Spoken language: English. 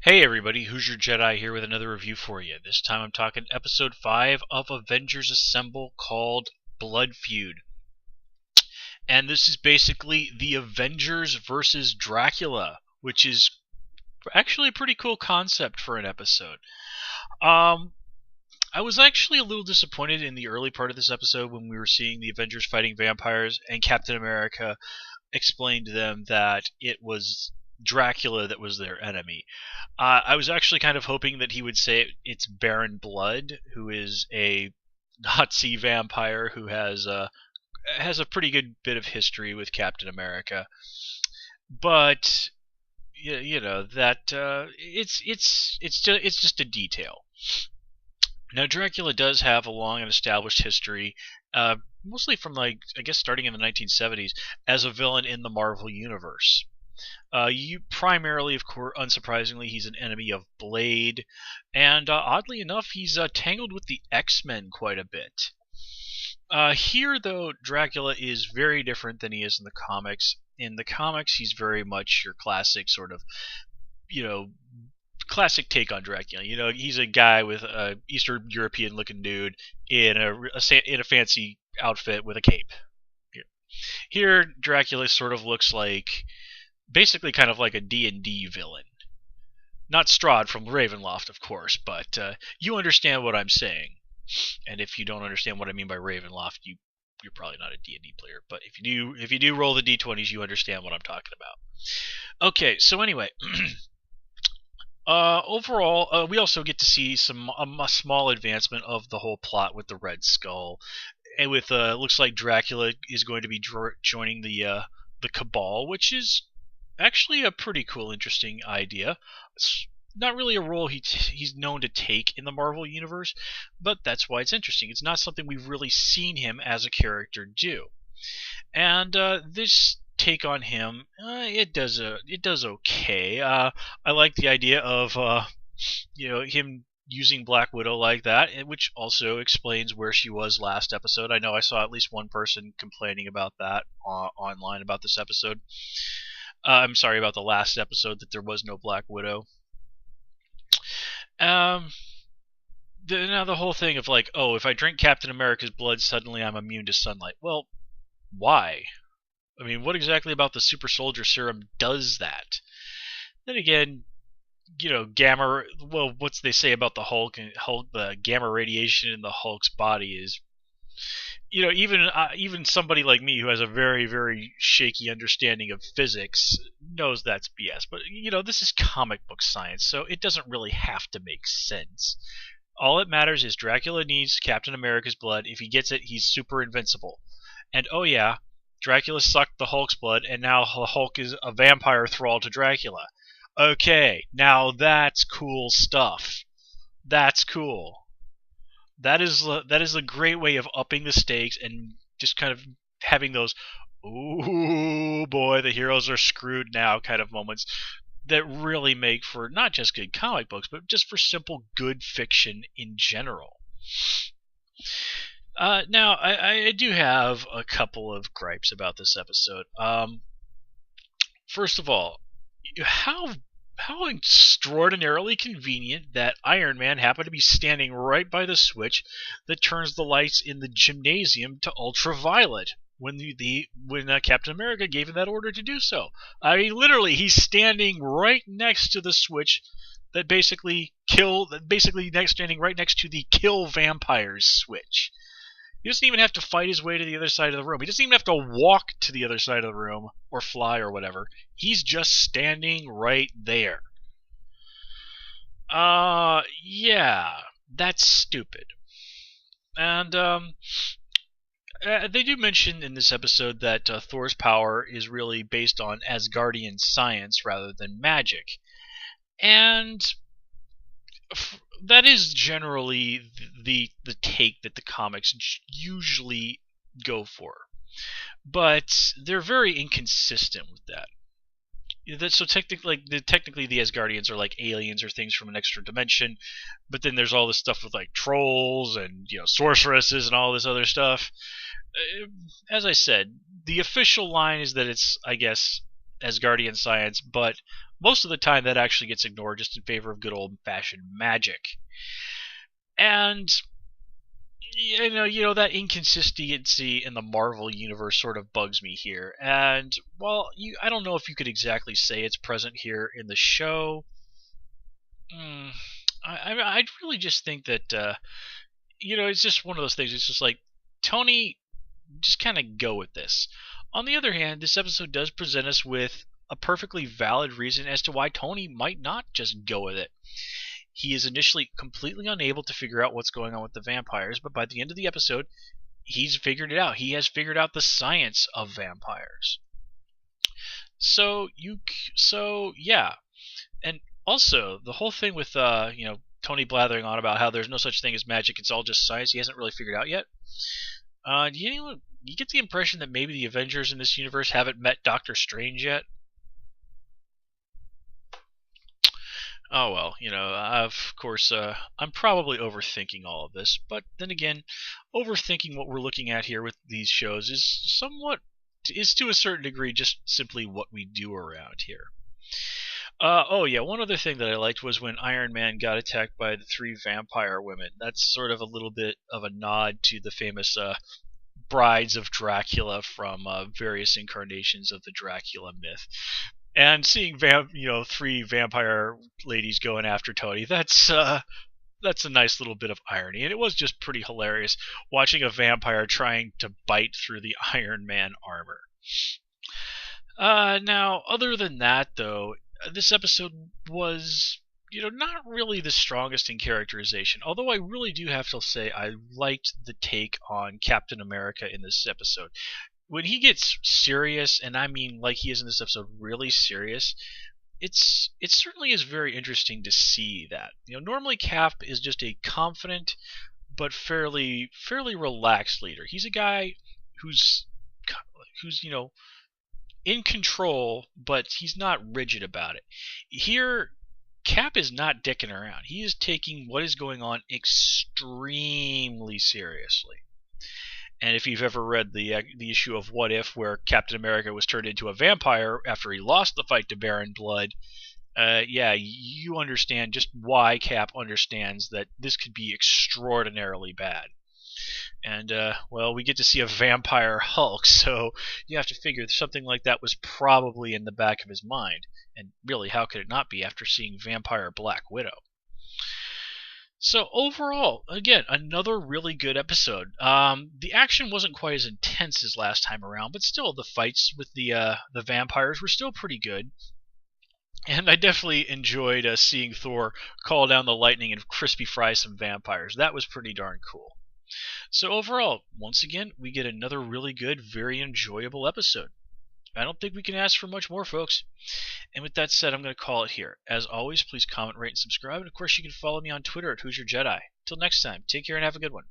Hey everybody, Who's Your Jedi here with another review for you. This time I'm talking episode 5 of Avengers Assemble called Blood Feud. And this is basically the Avengers versus Dracula, which is actually a pretty cool concept for an episode. I was actually a little disappointed in the early part of this episode when we were seeing the Avengers fighting vampires and Captain America explained to them that it was Dracula that was their enemy. I was actually kind of hoping that he would say it's Baron Blood, who is a Nazi vampire who has a pretty good bit of history with Captain America. But you know that it's just a detail. Now Dracula does have a long and established history, mostly from I guess starting in the 1970s as a villain in the Marvel universe. You primarily, of course, unsurprisingly, he's an enemy of Blade, and oddly enough, he's tangled with the X-Men quite a bit. Here, though, Dracula is very different than he is in the comics. In the comics, he's very much your classic sort of, classic take on Dracula. He's a guy with a Eastern European-looking dude in a fancy outfit with a cape. Here, Dracula sort of looks like basically kind of like a D&D villain. Not Strahd from Ravenloft, of course, but you understand what I'm saying. And if you don't understand what I mean by Ravenloft, you're probably not a D&D player. But if you do roll the D20s, you understand what I'm talking about. Okay, so anyway, overall, we also get to see a small advancement of the whole plot with the Red Skull, and with looks like Dracula is going to be joining the Cabal, which is actually a pretty cool, interesting idea. It's not really a role he's known to take in the Marvel Universe, but that's why it's interesting. It's not something we've really seen him as a character do. And this take on him, it does okay. I like the idea of him using Black Widow like that, which also explains where she was last episode. I know I saw at least one person complaining about that online about this episode. I'm sorry about the last episode that there was no Black Widow. Now the whole thing of like, oh, if I drink Captain America's blood, suddenly I'm immune to sunlight. Well, why? I mean, what exactly about the super soldier serum does that? Then again, gamma. Well, what's they say about the Hulk? And the gamma radiation in the Hulk's body is, even somebody like me who has a very, very shaky understanding of physics knows that's BS. But this is comic book science, so it doesn't really have to make sense. All that matters is Dracula needs Captain America's blood. If he gets it, he's super invincible. And oh yeah, Dracula sucked the Hulk's blood, and now the Hulk is a vampire thrall to Dracula. Okay, now that's cool stuff. That's cool. That is a great way of upping the stakes and just kind of having those, ooh boy, the heroes are screwed now kind of moments that really make for not just good comic books, but just for simple good fiction in general. Now, I do have a couple of gripes about this episode. First of all, how extraordinarily convenient that Iron Man happened to be standing right by the switch that turns the lights in the gymnasium to ultraviolet when Captain America gave him that order to do so. I mean, literally, he's standing right next to the switch that standing right next to the kill vampires switch. He doesn't even have to fight his way to the other side of the room. He doesn't even have to walk to the other side of the room or fly or whatever. He's just standing right there. Yeah, that's stupid. And they do mention in this episode that Thor's power is really based on Asgardian science rather than magic. And that is generally the take that the comics usually go for, but they're very inconsistent with that. So technically the Asgardians are like aliens or things from an extra dimension, but then there's all this stuff with like trolls and sorceresses and all this other stuff. As I said, the official line is that it's, I guess, Asgardian science, but most of the time that actually gets ignored just in favor of good old-fashioned magic. And that inconsistency in the Marvel universe sort of bugs me here. And well, I don't know if you could exactly say it's present here in the show. I'd really just think that it's just one of those things. It's just like, Tony, just kind of go with this. On the other hand, this episode does present us with a perfectly valid reason as to why Tony might not just go with it. He is initially completely unable to figure out what's going on with the vampires, but by the end of the episode, he's figured it out. He has figured out the science of vampires. So yeah. And also, the whole thing with Tony blathering on about how there's no such thing as magic, it's all just science, he hasn't really figured out yet. You get the impression that maybe the Avengers in this universe haven't met Doctor Strange yet? Oh well, of course, I'm probably overthinking all of this, but then again, overthinking what we're looking at here with these shows is to a certain degree just simply what we do around here. Oh yeah, one other thing that I liked was when Iron Man got attacked by the 3 vampire women. That's sort of a little bit of a nod to the famous brides of Dracula from various incarnations of the Dracula myth. And seeing 3 vampire ladies going after Tony, that's a nice little bit of irony, and it was just pretty hilarious watching a vampire trying to bite through the Iron Man armor. Now, other than that, though, this episode was, not really the strongest in characterization, although I really do have to say I liked the take on Captain America in this episode. When he gets serious, and I mean like he is in this episode, really serious, it certainly is very interesting to see that. Normally Cap is just a confident but fairly relaxed leader. He's a guy who's in control, but he's not rigid about it. Here, Cap is not dicking around. He is taking what is going on extremely seriously. And if you've ever read the issue of What If, where Captain America was turned into a vampire after he lost the fight to Baron Blood, you understand just why Cap understands that this could be extraordinarily bad. And, we get to see a vampire Hulk, so you have to figure something like that was probably in the back of his mind. And really, how could it not be after seeing Vampire Black Widow? So overall, again, another really good episode. The action wasn't quite as intense as last time around, but still, the fights with the vampires were still pretty good. And I definitely enjoyed seeing Thor call down the lightning and crispy fry some vampires. That was pretty darn cool. So overall, once again, we get another really good, very enjoyable episode. I don't think we can ask for much more, folks. And with that said, I'm going to call it here. As always, please comment, rate, and subscribe. And of course, you can follow me on Twitter at Who's Your Jedi. Till next time, take care and have a good one.